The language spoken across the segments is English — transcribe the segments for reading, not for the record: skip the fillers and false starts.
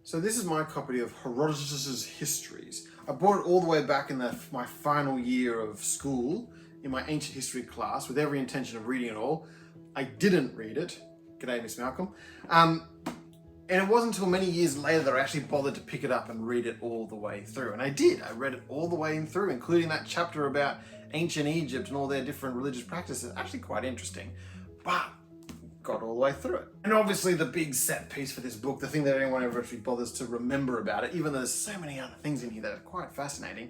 So this is my copy of Herodotus's Histories. I bought it all the way back in my final year of school in my ancient history class with every intention of reading it all. I didn't read it. G'day, Miss Malcolm. And it wasn't until many years later that I actually bothered to pick it up and read it all the way through. And I did. I read it all the way through, including that chapter about ancient Egypt and all their different religious practices. Actually quite interesting. But got all the way through it. And obviously the big set piece for this book, the thing that anyone ever actually bothers to remember about it, even though there's so many other things in here that are quite fascinating,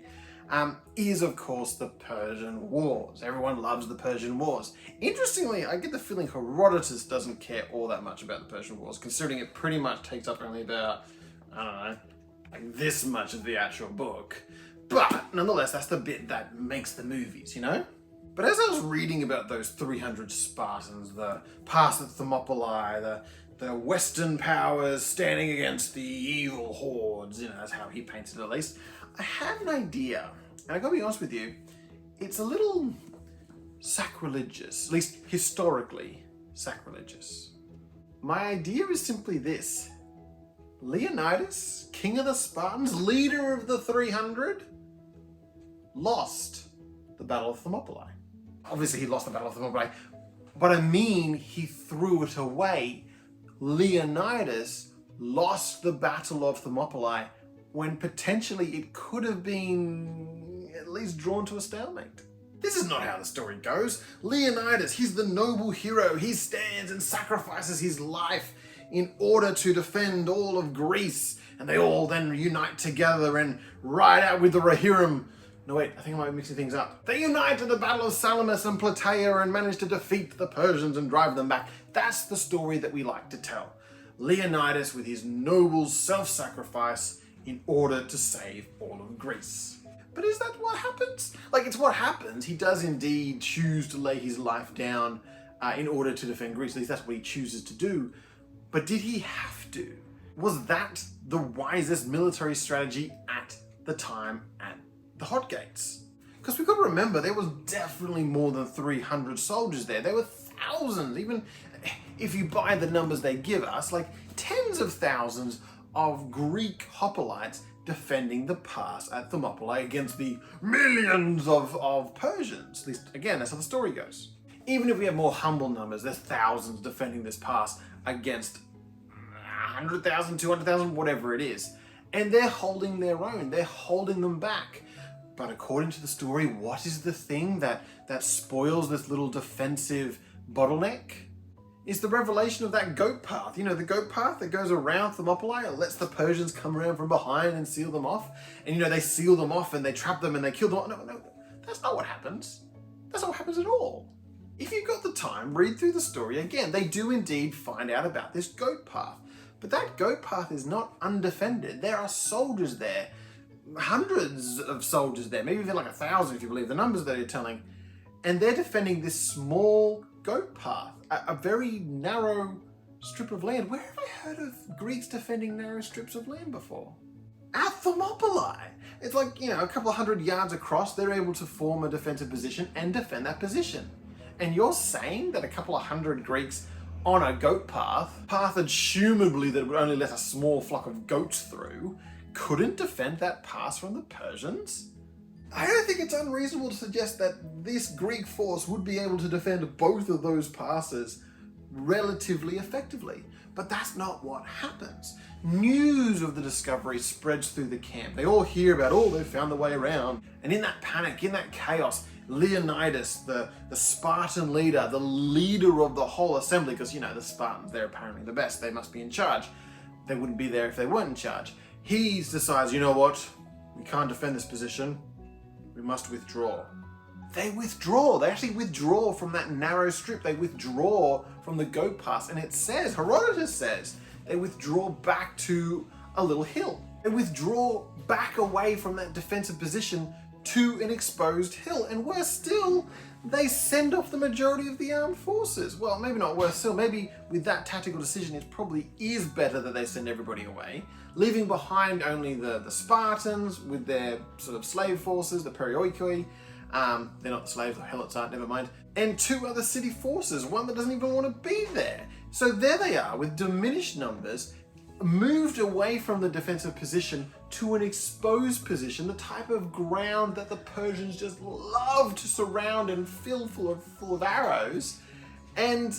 is of course the Persian Wars. Everyone loves the Persian Wars. Interestingly, I get the feeling Herodotus doesn't care all that much about the Persian Wars, considering it pretty much takes up only about, I don't know, like this much of the actual book. But nonetheless, that's the bit that makes the movies, you know? But as I was reading about those 300 Spartans, the pass at Thermopylae, the Western powers standing against the evil hordes, you know, that's how he paints it at least, I had an idea, and I gotta be honest with you, it's a little sacrilegious, at least historically sacrilegious. My idea is simply this: Leonidas, king of the Spartans, leader of the 300, lost the Battle of Thermopylae. Obviously he lost the Battle of Thermopylae, but I mean he threw it away. Leonidas lost the Battle of Thermopylae when potentially it could have been at least drawn to a stalemate. This is not how the story goes. Leonidas, he's the noble hero. He stands and sacrifices his life in order to defend all of Greece, and they all then unite together and ride out with the Rehiram. No wait, I think I might be mixing things up. They unite at the Battle of Salamis and Plataea and manage to defeat the Persians and drive them back. That's the story that we like to tell. Leonidas with his noble self-sacrifice in order to save all of Greece. But is that what happens? Like, it's what happens. He does indeed choose to lay his life down in order to defend Greece. At least that's what he chooses to do. But did he have to? Was that the wisest military strategy at the time at the Hot Gates? Because we've got to remember, there was definitely more than 300 soldiers there. There were thousands, even if you buy the numbers they give us, like tens of thousands of Greek hoplites defending the pass at Thermopylae against the millions of Persians. At least, again, that's how the story goes. Even if we have more humble numbers, there's thousands defending this pass against 100,000, 200,000, whatever it is. And they're holding their own. They're holding them back. But according to the story, what is the thing that spoils this little defensive bottleneck? Is the revelation of that goat path. You know, the goat path that goes around Thermopylae and lets the Persians come around from behind and seal them off. And you know, they seal them off and they trap them and they kill them. No, that's not what happens. That's not what happens at all. If you've got the time, read through the story again. They do indeed find out about this goat path. But that goat path is not undefended. There are soldiers there. Hundreds of soldiers there, maybe even like 1,000 if you believe the numbers that you're telling, and they're defending this small goat path, a very narrow strip of land. Where have I heard of Greeks defending narrow strips of land before? At Thermopylae. It's like, you know, a couple of 100 yards across, they're able to form a defensive position and defend that position. And you're saying that a couple of 100 Greeks on a goat path assumably that would only let a small flock of goats through, couldn't defend that pass from the Persians? I don't think it's unreasonable to suggest that this Greek force would be able to defend both of those passes relatively effectively. But that's not what happens. News of the discovery spreads through the camp. They all hear about, oh, they found the way around. And in that panic, in that chaos, Leonidas, the Spartan leader, the leader of the whole assembly, because, you know, the Spartans, they're apparently the best. They must be in charge. They wouldn't be there if they weren't in charge. He decides, you know what, we can't defend this position, we must withdraw. They withdraw, they actually withdraw from that narrow strip, they withdraw from the goat pass, and it says, Herodotus says, they withdraw back to a little hill. They withdraw back away from that defensive position to an exposed hill, and worse still, they send off the majority of the armed forces. Well, maybe not worse still, maybe with that tactical decision it probably is better that they send everybody away, leaving behind only the Spartans with their sort of slave forces, the Perioikoi, they're not the slaves, the helots aren't, never mind, and 2 other city forces, one that doesn't even want to be there. So there they are with diminished numbers, moved away from the defensive position to an exposed position, the type of ground that the Persians just love to surround and fill full of arrows. And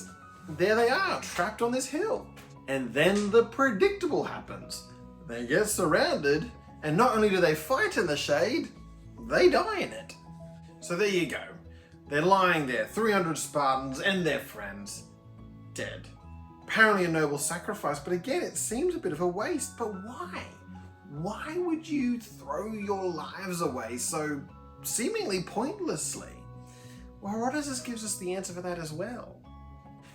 there they are, trapped on this hill. And then the predictable happens. They get surrounded, and not only do they fight in the shade, they die in it. So there you go. They're lying there, 300 Spartans and their friends, dead. Apparently a noble sacrifice, but again, it seems a bit of a waste. But why? Why would you throw your lives away so seemingly pointlessly? Well, Herodotus gives us the answer for that as well.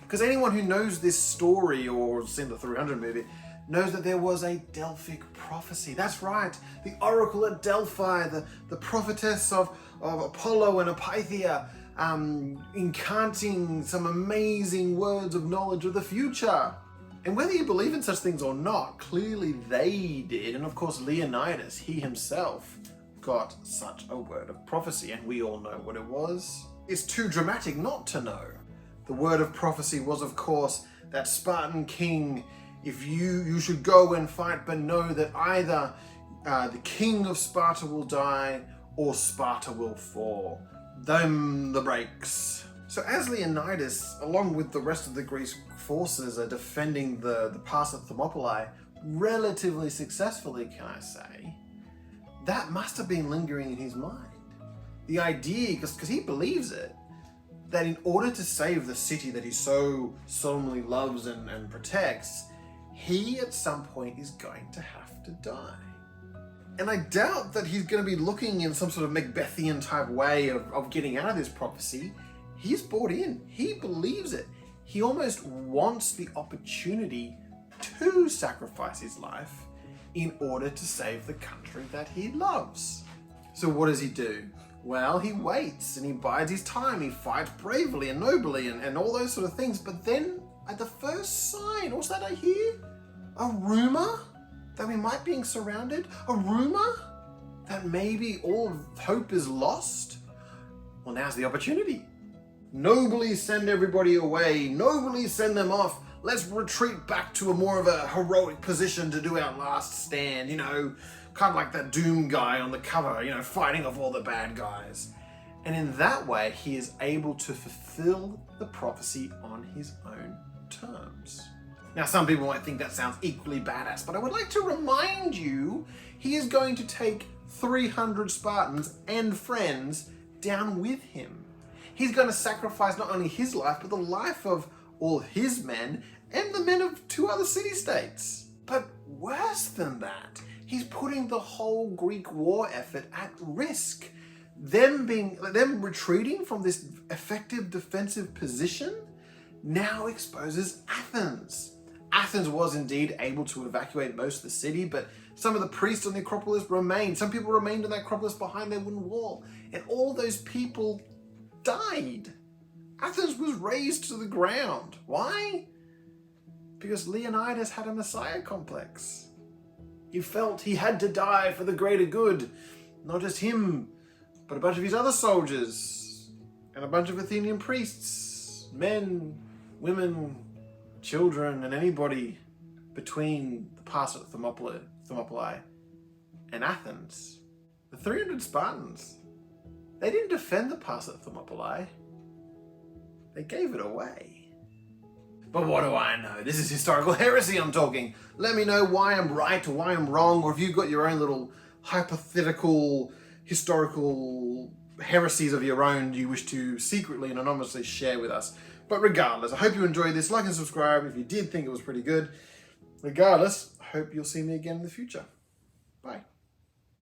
Because anyone who knows this story or seen the 300 movie knows that there was a Delphic prophecy. That's right, the oracle at Delphi, the prophetess of Apollo and Pythia, incanting some amazing words of knowledge of the future. And whether you believe in such things or not, clearly they did. And of course, Leonidas, he himself, got such a word of prophecy, and we all know what it was. It's too dramatic not to know. The word of prophecy was, of course, that Spartan king, if you should go and fight, but know that either the king of Sparta will die or Sparta will fall. Them the breaks. So as Leonidas, along with the rest of the Greek forces, are defending the pass at Thermopylae relatively successfully, can I say, that must have been lingering in his mind. The idea, because he believes it, that in order to save the city that he so solemnly loves and protects, he at some point is going to have to die. And I doubt that he's going to be looking in some sort of Macbethian type way of getting out of this prophecy. He's bought in. He believes it. He almost wants the opportunity to sacrifice his life in order to save the country that he loves. So what does he do? Well, he waits and he bides his time. He fights bravely and nobly and all those sort of things. But then at the first sign, what's that I hear? A rumor that we might be surrounded? A rumor that maybe all hope is lost? Well, now's the opportunity. Nobly send everybody away. Nobly send them off. Let's retreat back to a more of a heroic position to do our last stand, kind of like that Doom guy on the cover, fighting off all the bad guys. And in that way, he is able to fulfill the prophecy on his own terms. Now, some people might think that sounds equally badass, but I would like to remind you, he is going to take 300 Spartans and friends down with him. He's going to sacrifice not only his life, but the life of all his men and the men of 2 other city-states. But worse than that, he's putting the whole Greek war effort at risk. Them retreating from this effective defensive position now exposes Athens. Athens was indeed able to evacuate most of the city, but some of the priests on the Acropolis remained. Some people remained on the Acropolis behind their wooden wall, and all those people died. Athens was razed to the ground. Why? Because Leonidas had a messiah complex. He felt he had to die for the greater good. Not just him, but a bunch of his other soldiers, and a bunch of Athenian priests, men, women, children, and anybody between the pass at Thermopylae and Athens. The 300 Spartans, they didn't defend the pass at Thermopylae. They gave it away. But what do I know? This is historical heresy I'm talking. Let me know why I'm right or why I'm wrong, or if you've got your own little hypothetical historical heresies of your own you wish to secretly and anonymously share with us. But regardless, I hope you enjoyed this. Like and subscribe if you did think it was pretty good. Regardless, I hope you'll see me again in the future. Bye.